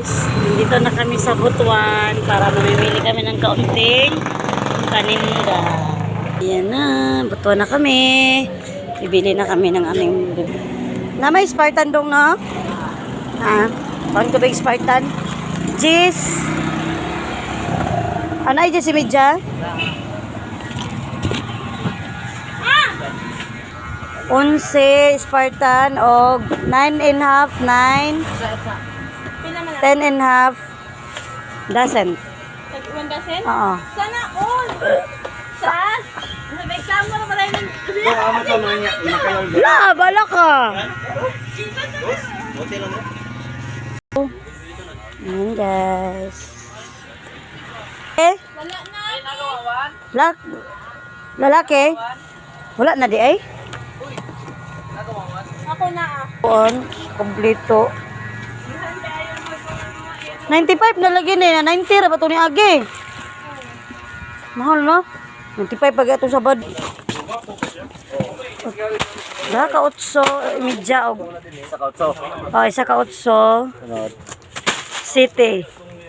guys, dito na kami sa Butuan para mamimili kami ng kaunting paninda. Ayan na, Butuan na kami. Bibili na kami ng aming bibili. Na may Spartan dong, no? Ha? Paano ko ba yung Spartan? Jis. Ano ay Jis si Medja? 11 Spartan o 9.5, 9, 10.5 dozen. 1 dozen? Oo. Sana all. Saan? May exam mo na maray ng... La, bala ka. Ayan guys. Wala na. Lalaki? Wala na di ay? Ako na On, kompleto. 95 na lagi na 90 ra ba to ni Agi? Mahal no? 95 pag ato sa bad. Dara ka 8 media og Isa ka utso. oh, isa ka 8 Sunod. city.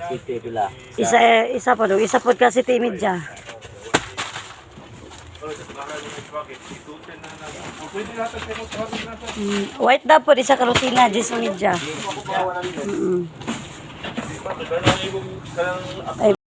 City pila. Isa pa do, isa pod ka city media. White na po, isa karutina, 10 media. Ay,